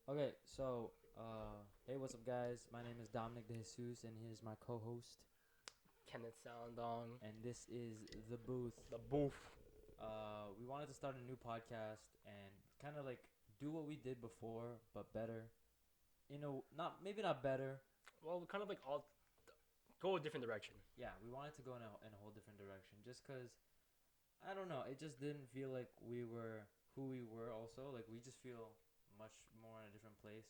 Okay, so hey, what's up, guys? My name is Dominic De Jesus, and here's my co-host, Kenneth Soundong. and this is the booth. The booth. We wanted to start a new podcast and kind of like do what we did before, but better. Not maybe not better. Well, we kind of like all go a different direction. Yeah, we wanted to go in a whole different direction, just cause I don't know. It just didn't feel like we were who we were. Also, like we just feel much more in a different place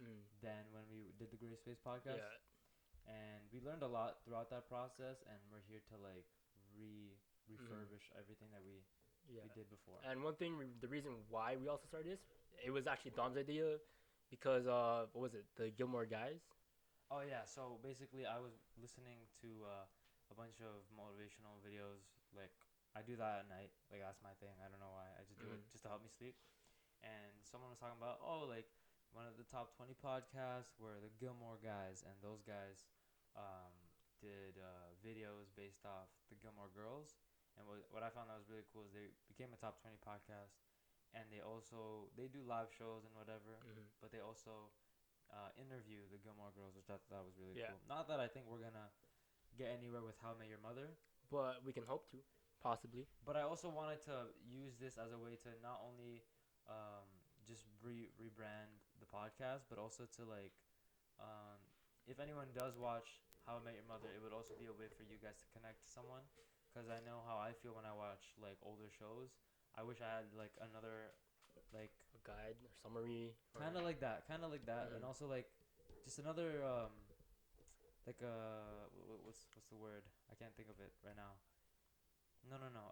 Mm. than when we did the Gray Space podcast. Yeah. And we learned a lot throughout that process, and we're here to like Mm. refurbish everything that we Yeah. did before. And one thing, the reason why we also started this, it was actually Dom's idea, because what was it? The Gilmore Guys. Oh yeah, so basically I was listening to a bunch of motivational videos. Like I do that at night, like that's my thing. I don't know why, I just do it Mm. just to help me sleep. And someone was talking about, oh, like one of the top 20 podcasts were the Gilmore Guys, and those guys um, did videos based off the Gilmore Girls. And what I found that was really cool is they became a top 20 podcast, and they do live shows and whatever, Mm. but they also interview the Gilmore Girls, which I thought was really Yeah. cool. Not that I think we're gonna get anywhere with How I Met Your Mother, But we can hope to, possibly. but I also wanted to use this as a way to not only just rebrand the podcast, but also to like, um, if anyone does watch How I Met Your Mother, it would also be a way for you guys to connect to someone. Because I know how I feel when I watch like older shows. I wish I had like another, like A guide or summary. kind of like that, and Mm. also like just another like what's the word? I can't think of it right now. No, no, no.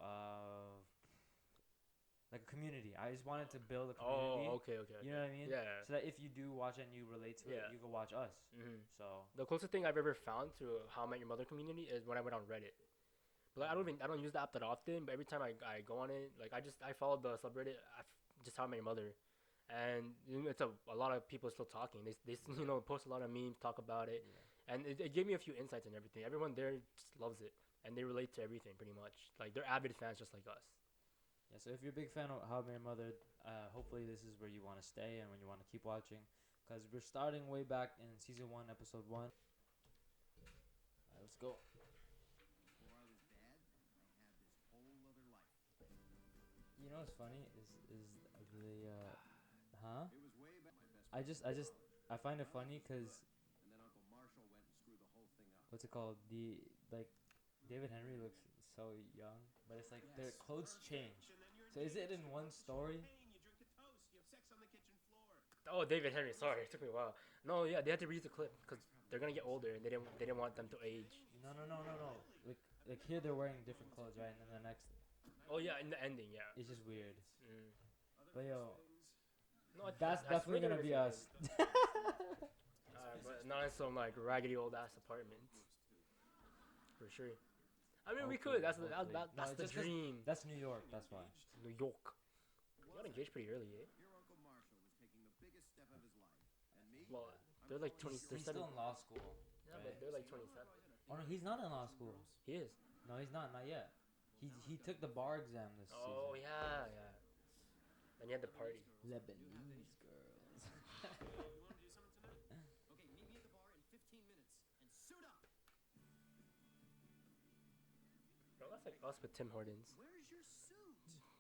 Like a community. I just wanted to build a Oh, community. okay, okay, You okay. know what I mean? Yeah. So that if you do watch it and you relate to it, Yeah. you can watch us. Mm. So The closest thing I've ever found to How I Met Your Mother community is when I went on Reddit. But like, I don't use the app that often. But every time I go on it, like I follow the subreddit. Just How I Met Your Mother, and it's a lot of people still talking. They post a lot of memes, talk about it, yeah, and it gave me a few insights and everything. Everyone there just loves it, and they relate to everything pretty much. Like they're avid fans just like us. yeah. So if you're a big fan of How I Met Your Mother, hopefully this is where you want to stay and when you want to keep watching, because we're starting way back in season 1, episode 1. Alright, let's go. Before I was dad, I had this whole other life. You know what's funny is the huh? It was way back. My best I friend just in I the just world. I find it College funny was good, because and then Uncle Marshall went and screwed the whole thing up. what's it called? The like David Henry looks so young, but it's like their Yes. clothes change. So is it in one story? You drink a toast. You have sex on the kitchen floor. Oh, David Henry. Sorry, it took me a while. No, yeah, they had to reuse the clip because they're gonna get older, and they didn't want them to age. No, no, no, no, no. Like here they're wearing different clothes, right? And then the next, Oh yeah, in the ending, yeah. it's just weird. Mm. But yo, No, that's definitely swear they gonna were be saying. us. But not in some like raggedy old ass apartment, for sure. I mean, we Hopefully, could. hopefully. No, That's it's the just 'cause dream. that's New York. That's why. New York. You got engaged pretty early, eh? Your Uncle Marshall was taking the biggest step of his life, and me. Well, I'm they're like going 20. He's, They're he's still 7. in law school, Yeah, right? but they're like 27. Oh no, he's not in law school. He is. No, he's not yet. He took the bar exam this Oh season. yeah, yeah. Then you had the party. Lebanese girls. You want to do something tonight? Okay, meet me at the bar in 15 minutes and suit up. Bro, that's like us with Tim Hortons. Where's your suit?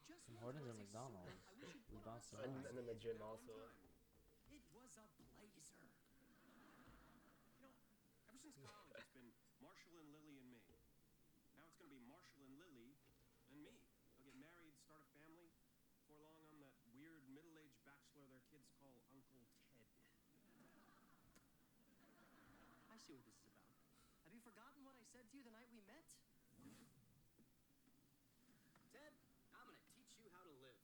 Just Tim once Hortons or was a McDonald's? suit. I wish you'd We put on a bounced suit. around. And then the gym also. It was a blazer. You know, ever since college, it's been Marshall and Lily and me. Now it's going to be Marshall and Lily and me. They'll get married, start a family. Before long, I'm that weird middle-aged bachelor their kids call Uncle Ted. I see what this is about. Have you forgotten what I said to you the night we met? Ted, I'm gonna teach you how to live.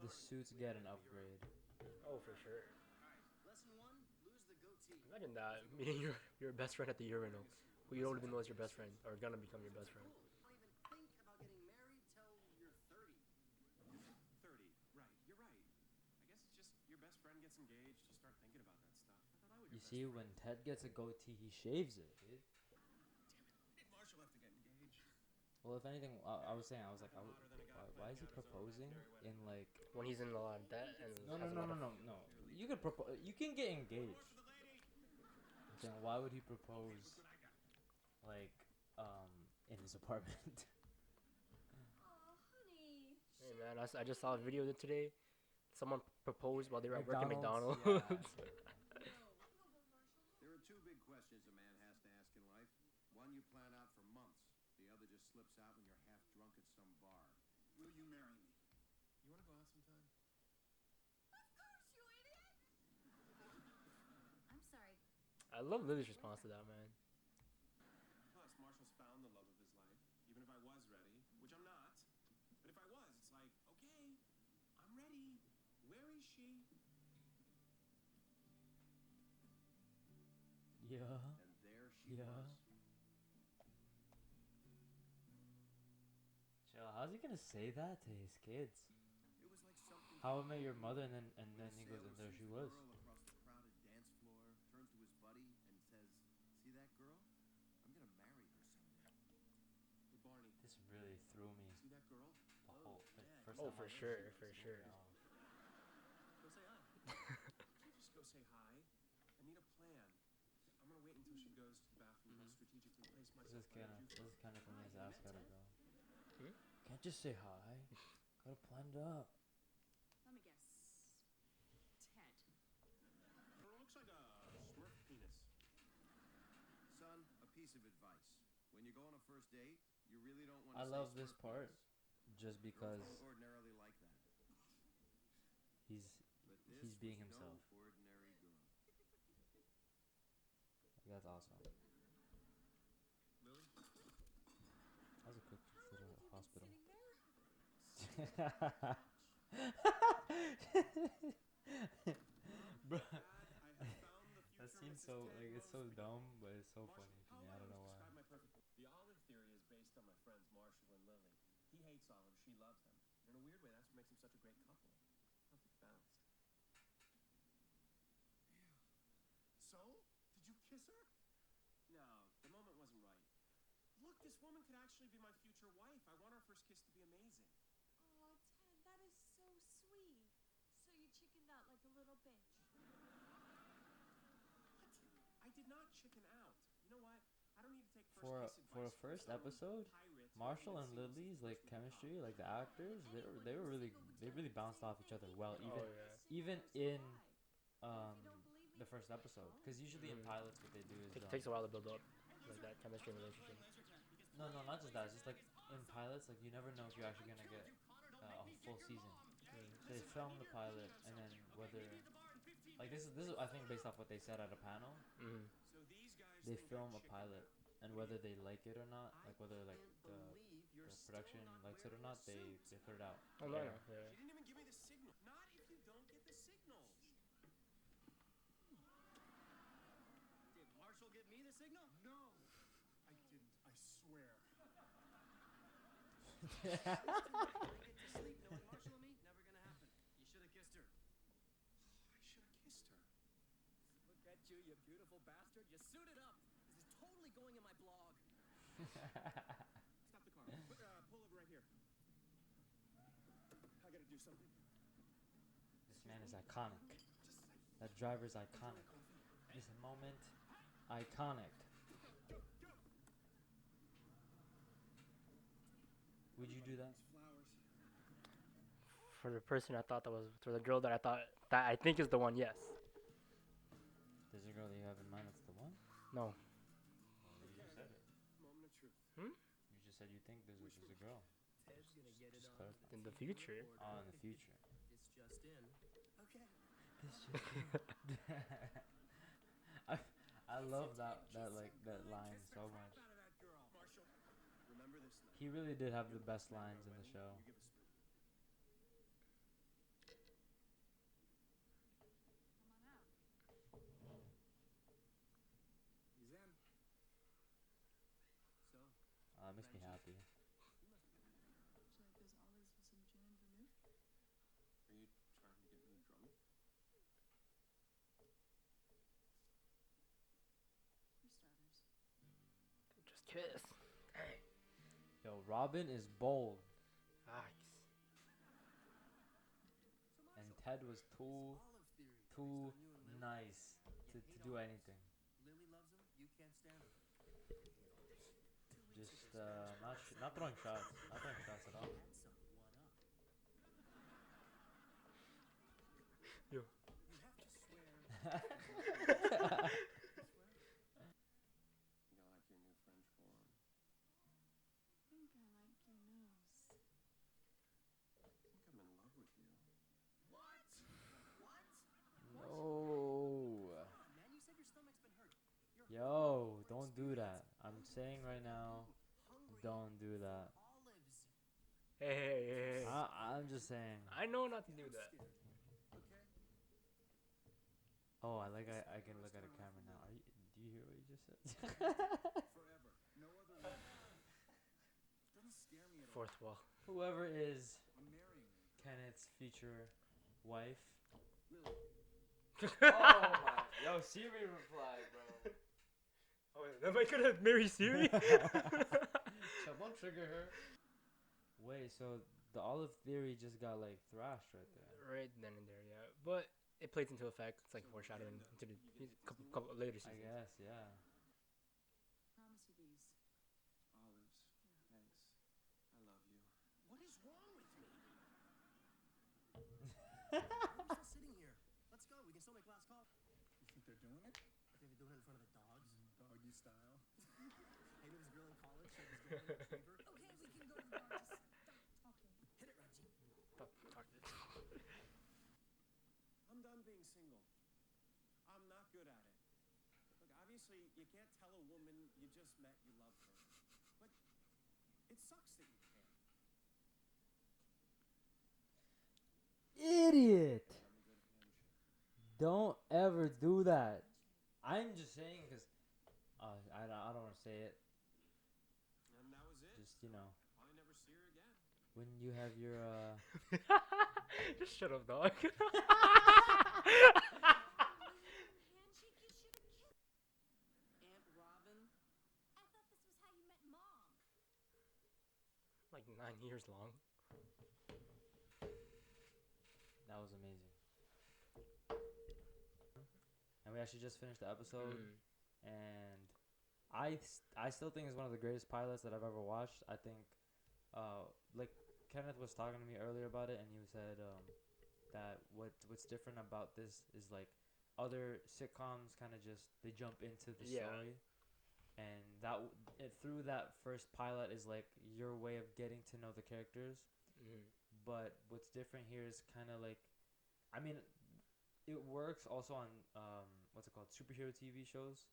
The suits get an upgrade. Oh, for sure. Lesson one, lose the goatee. Imagine that meeting your best friend at the urinal, who you don't even know is your best friend or gonna become your best friend. Cool. Don't even think about getting married till you're 30. 30. Right, you're right. I guess it's just your best friend gets engaged, you start thinking about that stuff. I thought I was You your see, best when friend. Ted gets a goatee, he shaves it, dude. Damn it. Did Marshall have to get engaged? Well, Well, if anything, I was saying, I was like, Nothing hotter than a guy why is playing he out of his own proposing necessary in weapon. like? When he's in a lot of debt and No, no, has a no, lot no, of. no, no. You could propose. You can get engaged. More for the lady. I'm saying, why would he Okay, propose look what I got. like in his apartment? Oh, honey. Hey man, I just saw a video of it today. Someone proposed while they were at work at McDonald's? McDonald's. No. Go, Marshall. There are two big questions a man has to ask in life. One you plan out for months. The other just slips out when you're half drunk at some bar. Will you marry me? You want to go out sometime? Of course, you idiot. I'm sorry. I love Lily's response to that, man. Plus, Marshall's found the love of his life. Even if I was ready, which I'm not. But if I was, it's like, okay, I'm ready. Where is she? Yeah. And there she Yeah. was. Chill. How's he gonna say that to his kids? It was like something. How I Met Your Mother, and then when he a goes, sailor and there sees she the was. girl across the crowded dance floor, turns to his buddy and says, "See that girl? I'm gonna marry her someday." Hey, Barney, This really threw me. see that girl? The whole first Oh, time for I sure, watched it, for it threw sure. me off. Go say hi. Can't just go say hi. I need a plan. I'm gonna wait until she goes to the bathroom and I'll strategically place This myself is by kind the of jukebox. for me as ask how to go. Hmm? Can't just say hi. Gotta plan it up. Let me guess. Ted. It looks like a Smurf penis. Son, a piece of advice. When you go on a first date, you really don't want to I say love this Smurf part penis. just Girls because don't ordinarily like that. he's But this He's being was himself. No ordinary girl. that's awesome. Lily? That was a quick How to long the have you hospital. been sitting there? Bro, Dad, I have found the future that seems Mrs. so Ted like it's so Rose. dumb, but it's so Marshall, funny to how me. I would don't know why. describe my perfect. The olive theory is based on my friends Marshall and Lily. He hates olives, she loves them. In a weird way, that's what makes them such a great couple. Perfect balanced. So? Did you kiss her? No, the moment wasn't right. Look, this woman could actually be my future wife. I want our first kiss to be amazing. Oh, Ted, that is so sweet. So you chickened out like a little bitch. I did not chicken out. You know what? I don't need to take first For kiss for a advice from first some episode, pirate who Marshall only and singles Lily's his like first week of chemistry, college. like the actors, they were really bounced off each other well. Oh, yeah. Even in If um you don't believe me, the first episode, because usually in Mhm. pilots what they do is Takes a while to build up, like that chemistry and relationship. no, not just that. It's just like in pilots, like you never know if you're actually gonna get a full season. So they film the pilot, and then whether like this is I think based off what they said at a panel, Mm. So these guys they think I film a chickened pilot, out. and whether they like it or not, I like whether like can't the believe you're the still production not likes it or wearing not, a they suit. put it out. Oh, to no, air. no, yeah. She didn't even give me the signal. Not if you don't get the signals. Did Marshall give me the signal? No. I didn't. I swear. I get to sleep knowing Marshall and me? Never gonna happen. You should have kissed her. I should have kissed her. Look at you, you beautiful bastard. You suited up. This is totally going in my blog. Stop the car. Pull over right here. I gotta do something. This man is iconic. That driver's iconic. This moment, iconic. Would you do that? These flowers. For the person I thought that was, for the girl that I thought that I think is the one, yes. There's a girl that you have in mind that's the one? No. Well, you just said it. Moment of truth. You just said you think there's a girl. Ted's gonna get it Just on. clarify. In the future. Oh, in the future. It's just in. Okay. I love that line so much. Out of that girl. Marshall, remember this night. He really did have the best lines in the show. You give a spoon. Come on out. He's in. So, That makes me happy. Would you like those olives with some gin and vermouth? Are you trying to get me drunk? For starters. Just kiss. Yo, Robin is bold, Facts. and Ted was too Olive theory based too on you and Lily. nice You to hate do olives. anything. Lily loves them. You can't stand them. 2 weeks Just ago, Spanish not Bob not said throwing you shots, had not throwing shots at all. some. What up? Yo. You have to swear. You like your new French form? I think I like your nose. I think I'm in love with you. What? What? No. Come on, man. You said your stomach's been hurt. You're Yo, hungry for don't do that. experience. I'm Hungry saying for right now, hungry don't do for that. olives. Hey. I'm just saying. I know not to do I'm that. scared. Okay? Oh, I can look at a camera now. Do you hear what you just said? Forever. No other love. Doesn't scare me at all. Fourth wall. Whoever is I'm marrying you. Kenneth's future wife. Lily. Oh my! Yo, Siri replied, bro. Oh, am I gonna marry Siri? So don't trigger her. Wait, so the olive theory just got like thrashed right there. Right then and there, yeah. But it plays into effect. It's like foreshadowing into the couple later I seasons. guess, yeah. Promise you these. Olives. Thanks. I love you. What is wrong with me? Why are we still sitting here? Let's go. We can still make last call. You think they're doing it? I think they're doing it in front of the dogs. Doggy style. Hey, there was a girl in college. She had this girl in the paper. Okay, we can go to the bar. Just stop talking. Hit it, Reggie. I'm done being single. I'm not good at it. Look, obviously, you can't tell a woman you just met you love her. But it sucks that you can't. Idiot! I'm a good handshake. Don't ever do that. I'm just saying because I don't want to say it. And that was it. Just, you know, I'll never see her again. when you have your Just shut up, dog. Handshake, you should have kissed. Aunt Robin. I thought this was how you met Mom. Like 9 years long. that was amazing. And we actually just finished the episode. And I still think it's one of the greatest pilots that I've ever watched. I think, like Kenneth was talking to me earlier about it, and he said that what's different about this is like other sitcoms kind of just they jump into the Yeah. story, and through that first pilot is like your way of getting to know the characters. But what's different here is kind of like, I mean, it works also on what's it called, superhero TV shows.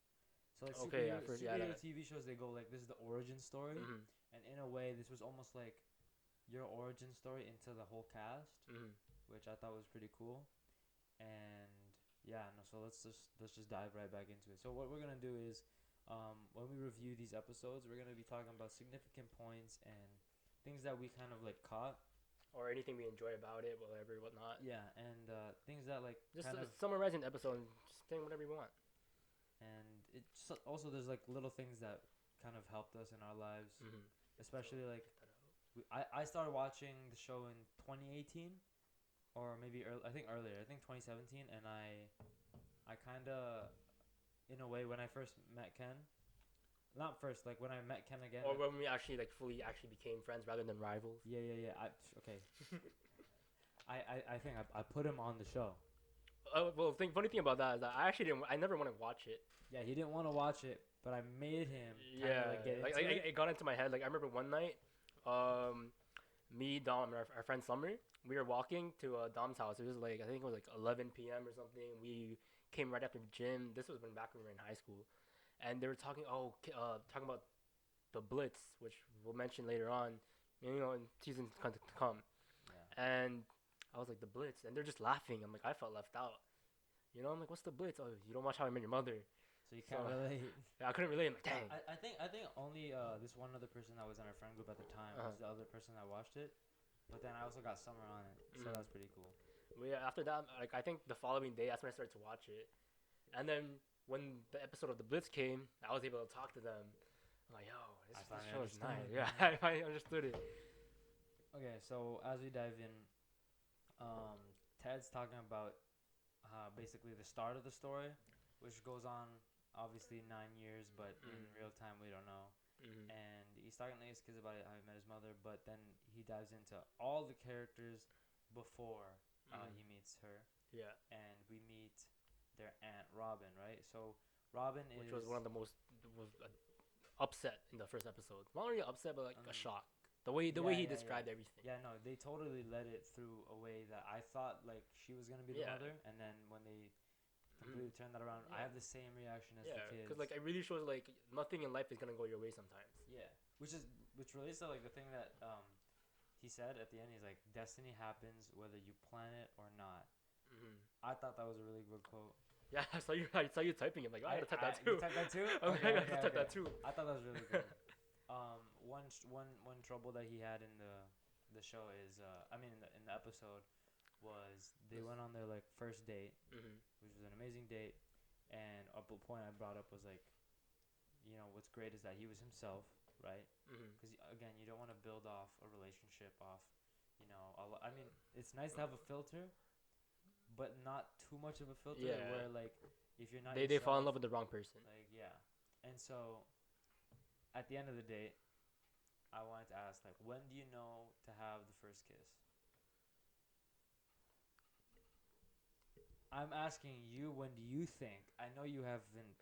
So like Okay, yeah, superhero that. TV shows, they go like this is the origin story, Mhm. and in a way this was almost like your origin story into the whole cast, Mhm. which I thought was pretty cool. And yeah, no, so let's just dive right back into it. So what we're gonna do is, when we review these episodes, we're gonna be talking about significant points and things that we kind of like caught. Or anything we enjoy about it, whatever, whatnot. Yeah, and things that like Just kind of, summarizing the episode and just saying whatever you want. and it also there's like little things that kind of helped us in our lives, especially like I started watching the show in 2018, or maybe I think earlier. I think 2017, and I kind of, in a way, when I first met Ken, not first, like when I met Ken again. Or when we actually like fully actually became friends rather than rivals. Yeah. Okay. I think I put him on the show. Well, funny thing about that is that I never want to watch it. Yeah, he didn't want to watch it, but I made him. Yeah, like, get like, into it got into my head. Like I remember one night, me, Dom, and our friend Summer, we were walking to Dom's house. It was like I think it was like 11 p.m. or something. We came right after the gym. This was back when we were in high school, and they were talking talking about the Blitz, which we'll mention later on, you know, in seasons to come. Yeah. And I was like, the Blitz, and they're just laughing. I'm like, I felt left out. You know, I'm like, what's the Blitz? Oh, you don't watch How I Met Your Mother. So you can't So- relate. Yeah, I couldn't relate. I'm like, dang. I think only this one other person that was in our friend group at the time was the other person that watched it, but then I also got Summer on it, so that's pretty cool. After that, like I think the following day, that's when I started to watch it. And then when the episode of the Blitz came, I was able to talk to them. I'm like, yo, I this finally show is nice. understand. Yeah, I finally understood it. Okay, so as we dive in, Ted's talking about basically the start of the story, which goes on obviously 9 years, but in real time we don't know. Mm-hmm. And he's talking to his kids about how he met his mother, but then he dives into all the characters before he meets her, Yeah, and we meet their aunt Robin, right? So Robin which is was one of the most was upset in the first episode. Not really upset, but like a shock. The way he described everything. Yeah, no, they totally led it through a way that I thought like she was gonna be the Yeah. mother, and then when they completely turned that around, I Yeah. have the same reaction as Yeah, the kids. because like it really shows like nothing in life is gonna go your way sometimes. Yeah, which relates to like the thing that he said at the end. He's like, "Destiny happens whether you plan it or not." Mm-hmm. I thought that was a really good quote. Yeah, I saw you typing it. Like, oh, I gotta type that You too. typed that too? I'm Okay, like, I okay, gotta type okay. that too. I thought that was really good. One trouble that he had in the show is in the episode was they went on their like first date, Mm-hmm. which was an amazing date, and a point I brought up was like, what's great is that he was himself, right? Mm-hmm. Because again, you don't want to build off a relationship off, it's nice to have a filter, but not too much of a filter Yeah. where like if you're not They fall in yourself, love with the wrong person. like yeah. And so at the end of the date, I wanted to ask like, when do you know to have the first kiss? I'm asking you, when do you think? I know you haven't,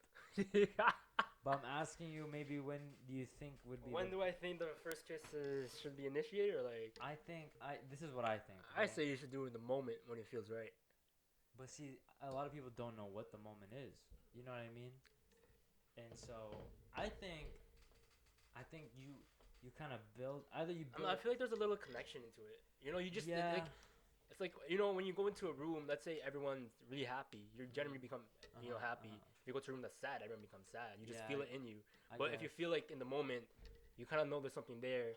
but I'm asking you, maybe when do you think would be? When do I think the first kiss should be initiated, or like? This is what I think. I okay? say you should do it in the moment when it feels right. But see, a lot of people don't know what the moment is. You know what I mean? And so I think you kind of build either you build. I feel like there's a little connection into it. You just Yeah. it's like when you go into a room. Let's say everyone's really happy. You generally become happy. If you go to a room that's sad, everyone becomes sad. You just Yeah, feel it in you. I But if you guess. feel like in the moment, you kind of know there's something there.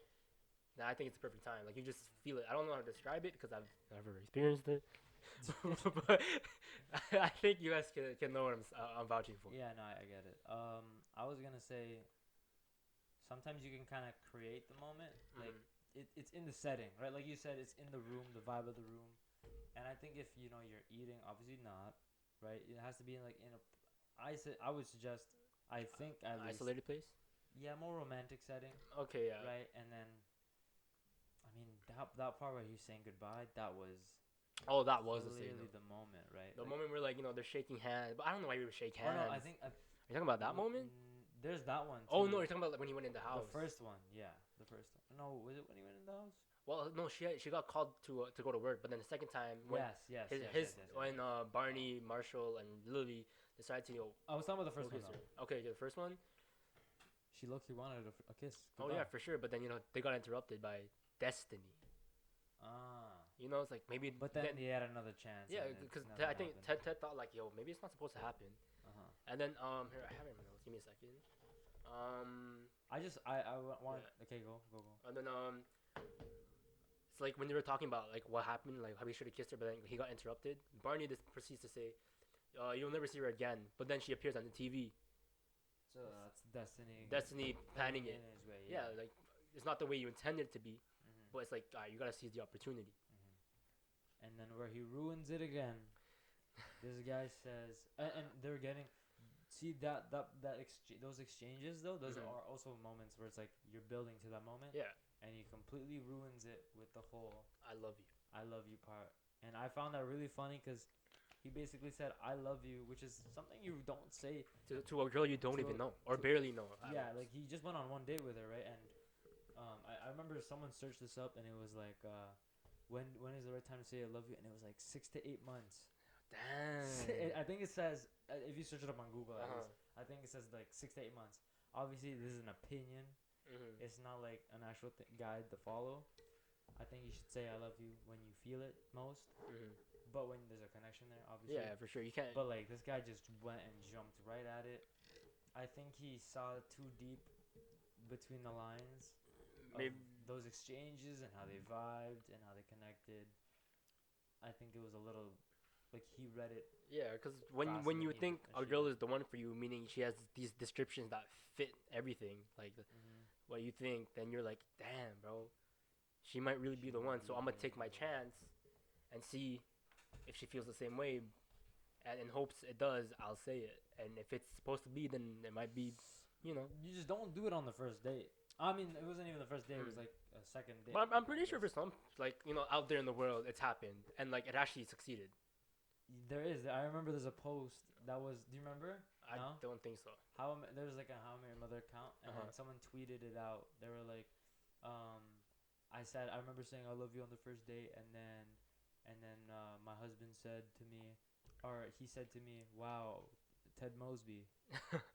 Then I think it's the perfect time. Like you just feel it. I don't know how to describe it because I've never experienced it. But I think you guys can know what I'm vouching for. Yeah, no, I get it. I was gonna say, sometimes you can kind of create the moment, like it's in the setting, right? Like you said, it's in the room, the vibe of the room. And I think if you're eating, obviously not, right? It has to be in a. I would suggest. I think at least. Isolated place. Yeah, more romantic setting, Okay, yeah. right? And then, that part where he's saying goodbye, that was. Oh, that was the clearly scene. the moment, right? The Like, moment where they're shaking hands, but I don't know why you would shake Oh hands. no, I think. Are you talking about that moment? There's that one. Oh too. no, you're talking about like, when he went in the house. The first one, yeah, the first one. No, was it when he went in the house? Well, no, she got called to go to work, but then the second time when Yes. when Barney, Marshall, and Lily decided to I was talking about the first kiss one. her. Though. Okay, the first one. She low-key wanted a kiss. Oh yeah, for sure. But then they got interrupted by Destiny. Ah. It's like maybe. But then he had another chance. Yeah, and because nothing I think happened. Ted thought like, yo, maybe it's not supposed to happen. And then here I have it in my notes. Give me a second. I want. Yeah. Okay, go. And then it's like when they were talking about like what happened, like how he should have kissed her, but then he got interrupted. Barney just proceeds to say, "You'll never see her again." But then she appears on the TV. So that's Destiny. Destiny planning it. in his way. Yeah, like it's not the way you intended it to be, Mhm. but it's like you gotta seize the opportunity. And then where he ruins it again, this guy says, and they're getting. See those exchanges though. Those Mhm. are also moments where it's like you're building to that moment. Yeah, And he completely ruins it with the whole I love you. "I love you" part. And I found that really funny because he basically said "I love you," which is something you don't say. To a girl you don't To even a- know or to- barely know. Yeah, like he just went on one date with her, right? And I remember someone searched this up, and it was like, when is the right time to say "I love you?" And it was like 6 to 8 months. Damn. I think it says, if you search it up on Google, at Uh-huh. least, I think it says like 6 to 8 months. Obviously, this is an opinion. Mhm. It's not like an actual guide to follow. I think you should say "I love you" when you feel it most, Mhm. but when there's a connection there, obviously. Yeah, for sure. You can't. But like this guy just went and jumped right at it. I think he saw too deep between the lines of Maybe. those exchanges and how they vibed and how they connected. I think it was a little like he read it. Yeah, because faster when than you he think than a she girl did. is the one for you, meaning she has these descriptions that fit everything, like Mm-hmm. what you think, then you're like, damn, bro, she might really be She the one. might So be I'm gonna take my the one. chance and see if she feels the same way, and in hopes it does, I'll say it. And if it's supposed to be, then it might be, you know. You just don't do it on the first date. I mean, it wasn't even the first date. It was Mm. like a second date. But I'm I pretty sure for guess. some, like, you know, out there in the world, it's happened and like it actually succeeded. There is. I remember there's a post that was. Do you remember? I No. don't think so. There's like a How I Met Your Mother account, and then Uh-huh. someone tweeted it out. They were like, um, I remember saying I love you on the first date, and then my husband said to me, or he said to me, wow, Ted Mosby,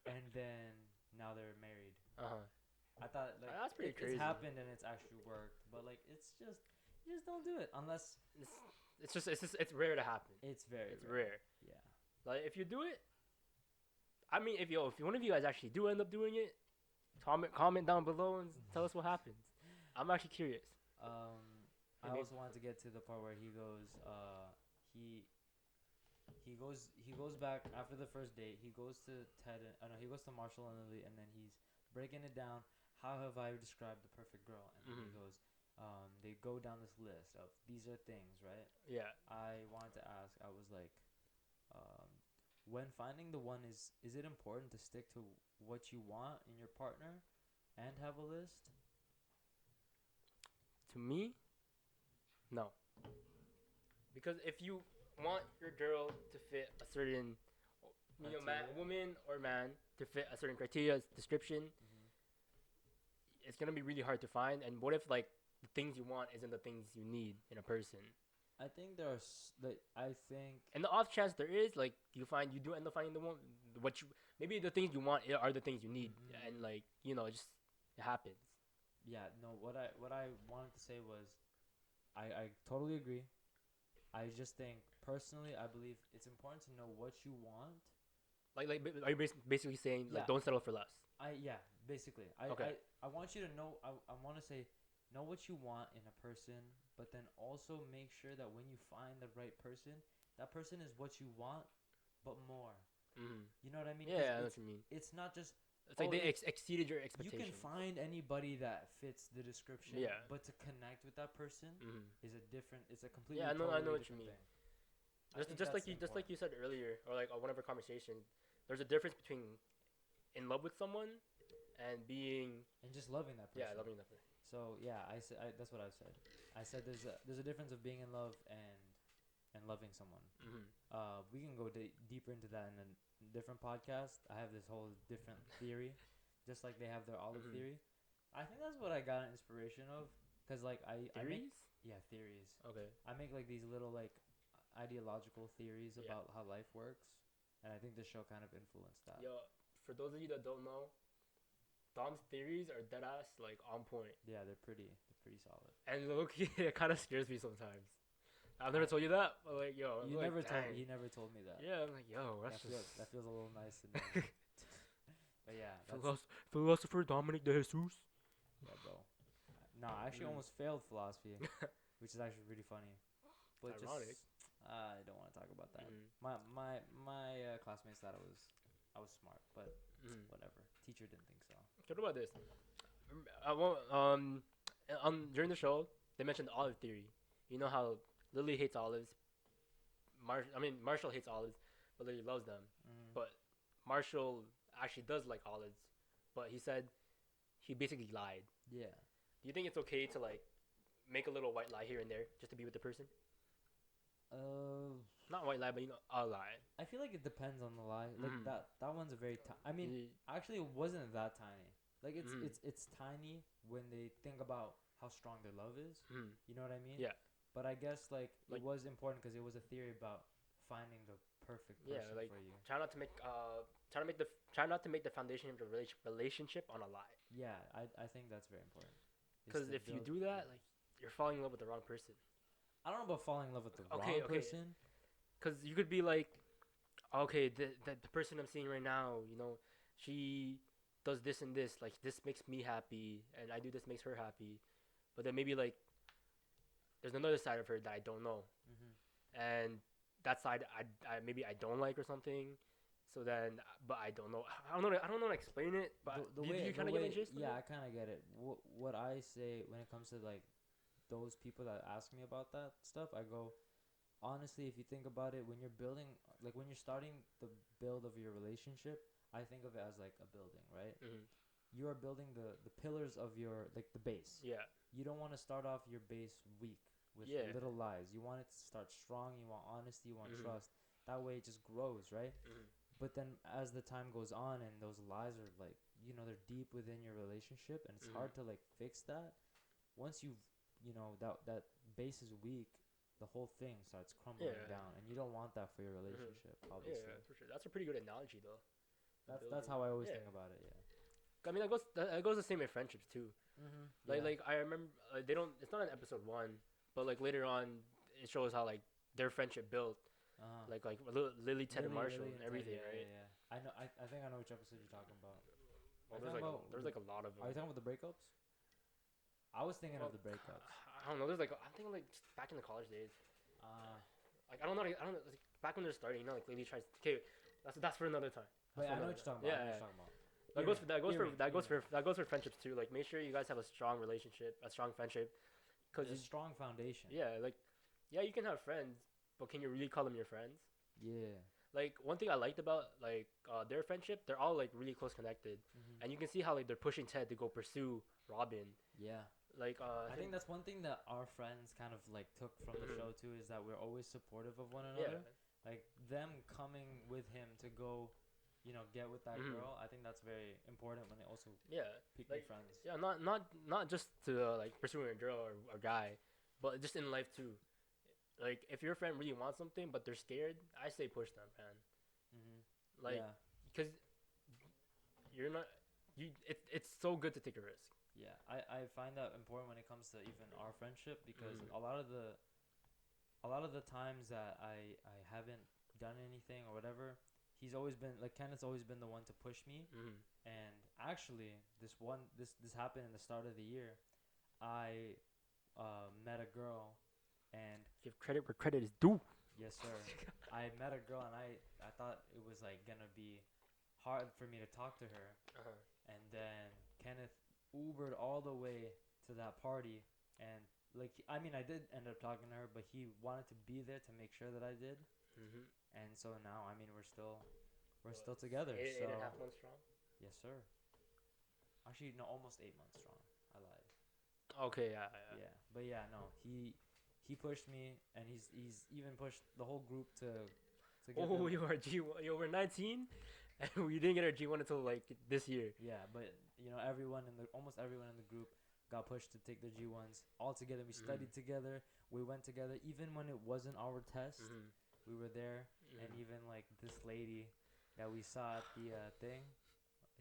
and then now they're married. Uh-huh. I thought like That's pretty it's crazy. happened and it's actually worked, but like it's just you just don't do it unless It's rare to happen. it's very It's rare. rare. Yeah. Like if you do it, I mean, if one of you guys actually do end up doing it, comment down below and tell us what happens. I'm actually curious. I Maybe- also wanted to get to the part where he goes, he goes back after the first date. He goes to no, he goes to Marshall and Lily, and then he's breaking it down. How have I described the perfect girl? And then he Mhm. goes, they go down this list of these are things, right? Yeah. I wanted to ask. I was like, um, when finding the one, is it important to stick to what you want in your partner, and have a list? To me, no. Because if you want your girl to fit a certain, Criteria? woman or man to fit a certain criteria description, Mm-hmm. it's gonna be really hard to find. And what if like the things you want isn't the things you need in a person? I think I think And the off chance there is, like, you do end up finding the one, what you maybe the things you want are the things you need, Mhm. and like just it happens. yeah, no, what I wanted to say was I totally agree. I just think personally I believe it's important to know what you want. Are you basically saying Yeah. like don't settle for less? Yeah, basically. Okay. I want you to know I want to say know what you want in a person, but then also make sure that when you find the right person, that person is what you want but more. Mm-hmm. You know what I mean? 'Cause Yeah, I know what you mean. it's not just It's like oh, they it- exceeded your you expectations. can find anybody that fits the description, Yeah. but to connect with that person Mm-hmm. it's a completely Yeah, I know totally what you different mean. thing. I think Just that's like you important. said earlier, or like one of our conversations. There's a difference between in love with someone and being And just loving that person. loving that person. So yeah, that's what I said. I said there's a difference of being in love and loving someone. Mm-hmm. We can go deeper into that in a different podcast. I have this whole different theory, just like they have their olive Mhm. theory. I think that's what I got an inspiration of, cause like I make Theories? theories. Okay. I make like these little like ideological theories Yeah. about how life works, and I think this show kind of influenced that. Yo, for those of you that don't know, Dom's theories are dead ass like on point. Yeah, they're pretty solid. And look, it kind of scares me sometimes. I've never told you that, but like, yo, I'm You like, never told dang. he never told me that. Yeah, I'm like, yo, That that's feels just that feels a little nice to know. But yeah, that's philosopher Dominic de Jesus. yeah, bro. No, I actually Mm. almost failed philosophy, which is actually pretty funny. But Ironic. just I don't want to talk about that. Mm. My classmates thought I was smart, but Mm. whatever. Teacher didn't think so. What about this? During the show, they mentioned the olive theory. You know how Lily hates olives. Marshall hates olives, but Lily loves them. Mm. But Marshall actually does like olives, but he said he basically lied. Yeah. Do you think it's okay to like make a little white lie here and there just to be with the person? Not white lie, but a lie. I feel like it depends on the lie. Like Mhm. that one's a very. I mean, Ye- actually, it wasn't that tiny. Like Mhm. it's tiny when they think about how strong their love is. Mhm. You know what I mean? Yeah. But I guess like Like- it was important because it was a theory about finding the perfect person Yeah, like for you. try not to make the foundation of the relationship on a lie. Yeah, I think that's very important. Is Because to if you build- do that, like you're falling in love with the wrong person. I don't know about falling in love with the Okay, wrong okay. person. Because you could be like, okay, the person I'm seeing right now, she does this and this. Like this makes me happy, and I do this makes her happy. But then maybe like there's another side of her that I don't know, Hmm. and that side I maybe I don't like or something. So then, but I don't know. I don't know how to explain it. But the do way you the kind of get way my gist? of yeah, it? I kind of get it. What I say when it comes to like those people that ask me about that stuff, I go, honestly, if you think about it, when you're building, like when you're starting the build of your relationship, I think of it as like a building, right? Mhm. You are building the pillars of your, like the base. Yeah. You don't want to start off your base weak with Yeah. little lies. You want it to start strong. You want honesty. You want Mhm. trust. That way it just grows, right? Mhm. But then as the time goes on and those lies are like, they're deep within your relationship and it's Mhm. hard to like fix that. Once that base is weak, the whole thing starts crumbling Yeah. down, and you don't want that for your Mhm. relationship, Yeah, obviously. for sure. That's a pretty good analogy though. That's how I always Yeah. think about it. Yeah. I mean, that goes the same with friendships too. Yeah. Like I remember they don't. It's not in episode one, but like later on, it shows how like their friendship built. Uh-huh. Like Lily, Ted, and Marshall, Lily and and Ted, everything, yeah, right? yeah, yeah. I know. I think I know which episode you're talking about. Are Well, you talking about there's like a lot of Are them. you talking about the breakups? I was thinking Well, of the breakups. I don't know. There's like I'm thinking like just back in the college days. Uh, Like I don't know. I don't know. Like, back when they're starting, like Lily tries. Okay, that's for another time. but That's for I know another what you're talking time. about. I Yeah, know yeah. what you're talking about. That goes for Earring. that goes for friendships too. Like make sure you guys have a strong relationship, a strong friendship, because A strong foundation. yeah, like yeah, you can have friends, but can you really call them your friends? Yeah. Like one thing I liked about like their friendship, they're all like really close connected, and you can see how like they're pushing Ted to go pursue Robin. Yeah. Like I think that's one thing that our friends kind of like took from the Mhm. show too, is that we're always supportive of one yeah. another. Like them coming with him to go, get with that Mhm. girl. I think that's very important when they also Yeah, pick new like friends. yeah, not just to like pursuing a girl or guy, but just in life too. Like if your friend really wants something but they're scared, I say push them, man. Like Yeah. because you're not you. It's so good to take a risk. Yeah. I find that important when it comes to even our friendship, because Mhm. a lot of the times that I haven't done anything or whatever, he's always been like, Kenneth's always been the one to push me. Mhm. And actually, this happened in the start of the year. I met a girl, and Give credit where credit is due. yes, sir, I met a girl, and I thought it was like gonna be hard for me to talk to her, Uh-huh. and then Kenneth Ubered all the way to that party, and like, I mean, I did end up talking to her, but he wanted to be there to make sure that I did, Mhm. and so now, I mean, we're still together. Eight So and a half months strong. yes, sir. Actually, no, almost 8 months strong. I lied. Okay, yeah. Yeah, but yeah, no, he pushed me, and he's even pushed the whole group to get Oh, them. you are you were 19, and we didn't get our G1 until like this year. Yeah, but almost everyone in the group got pushed to take their G1s all together. We Mhm. studied together. We went together, even when it wasn't our test. Mhm. We were there, and Mhm. even like this lady that we saw at the thing,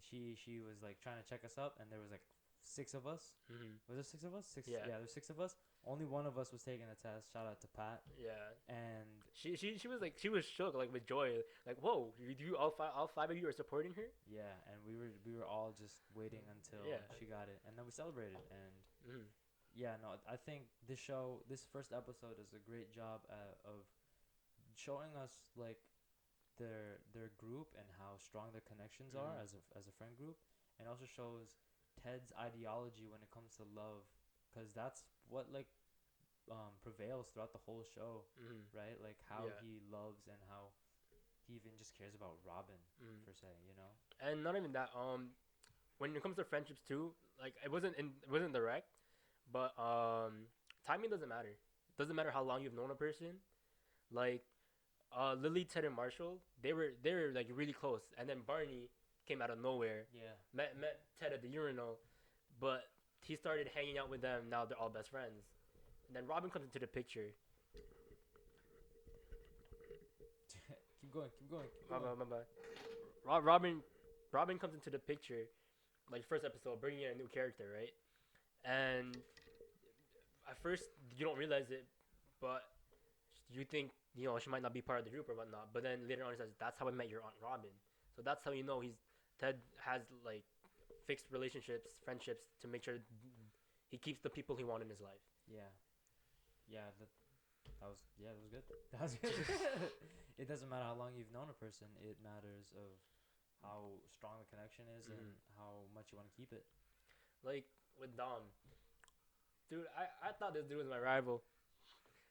she was like trying to check us up, and there was like 6 of us. Mhm. Was there 6 of us? Six. Yeah. Yeah, there's 6 of us. Only one of us was taking the test. Shout out to Pat. Yeah. And She was like she was shook like with joy like whoa you all five of you are supporting her. yeah, and we were all just waiting until Yeah. she got it, and then we celebrated. And Mhm. yeah, no, I think this first episode does a great job of showing us like their group and how strong their connections are Mhm. as a friend group, and also shows Ted's ideology when it comes to love, because that's what like prevails throughout the whole show, Mhm. right? Like how Yeah. he loves and how he even just cares about Robin, Mhm. per se. And not even that when it comes to friendships too like it wasn't direct but timing doesn't matter. It doesn't matter how long you've known a person. Like Lily, Ted, and Marshall, they were like really close, and then Barney came out of nowhere, Yeah. met Ted at the urinal, but he started hanging out with them. Now they're all best friends, and then Robin comes into the picture. Keep going, keep going, keep My going. bad, my bad. Robin comes into the picture, like first episode, bringing in a new character, right? And at first you don't realize it, but you think she might not be part of the group or whatnot. But then later on, he says, "That's how I met your aunt Robin." So that's how you know Ted has like fixed relationships, friendships to make sure he keeps the people he wants in his life. Yeah. Yeah, That was good. That was good. It doesn't matter how long you've known a person. It matters of how strong the connection is and how much you want to keep it. Like with Dom, dude, I thought this dude was my rival.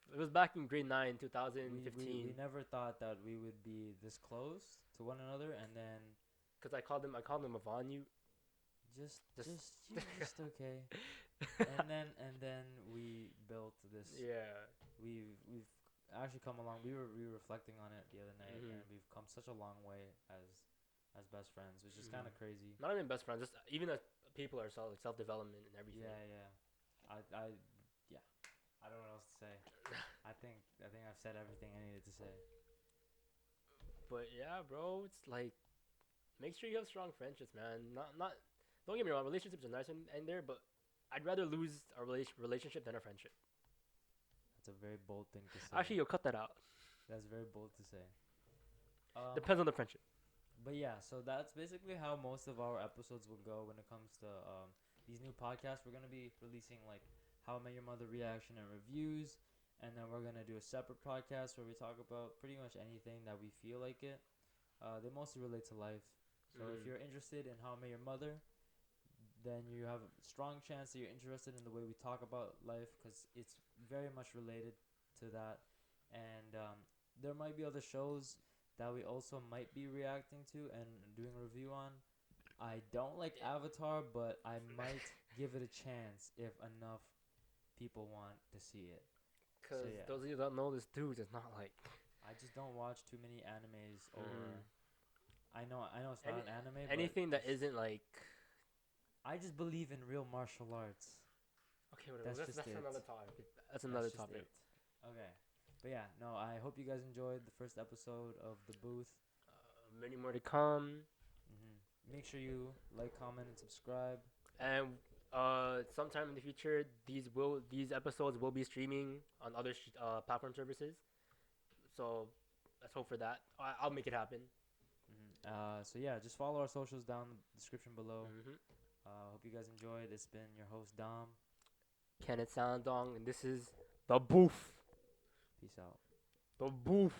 It was back in grade 9, 2015. We never thought that we would be this close to one another, and then Cause I called him a Von you. just okay. and then we built this. Yeah. We've actually come along. We were reflecting on it the other night, Mhm. and we've come such a long way as best friends, which is kind of crazy. Not even best friends, just even as people are self development and everything. Yeah. Yeah. I don't know what else to say. I think I've said everything I needed to say. But yeah, bro, it's like make sure you have strong friendships, man. Not don't get me wrong, relationships are nice in there, but I'd rather lose a relationship than a friendship. That's a very bold thing to say. Actually, you'll cut that out. That's very bold to say. Depends on the friendship. But yeah, so that's basically how most of our episodes will go when it comes to these new podcasts. We're gonna be releasing like How I Met Your Mother reaction and reviews, and then we're gonna do a separate podcast where we talk about pretty much anything that we feel like it. They mostly relate to life. So if you're interested in How I Met Your Mother, then you have a strong chance that you're interested in the way we talk about life, because it's very much related to that. And there might be other shows that we also might be reacting to and doing a review on. I don't like Avatar, but I might give it a chance if enough people want to see it. Because yeah. those of you that don't know this dude, is not like I just don't watch too many animes, or I know it's not an anime. anything but that isn't like. I just believe in real martial arts. Okay, whatever. That's That's just another it. topic. That's another just topic. it. Okay. But yeah, no, I hope you guys enjoyed the first episode of The Booth. Many more to come. Make sure you like, comment, and subscribe. And sometime in the future, these episodes will be streaming on other platform services. So let's hope for that. I'll make it happen. So yeah, just follow our socials down in the description below. Mm-hmm. Hope you guys enjoyed. It's been your host Dom. Kenneth Sandong, and this is The Booth. Peace out. The Booth.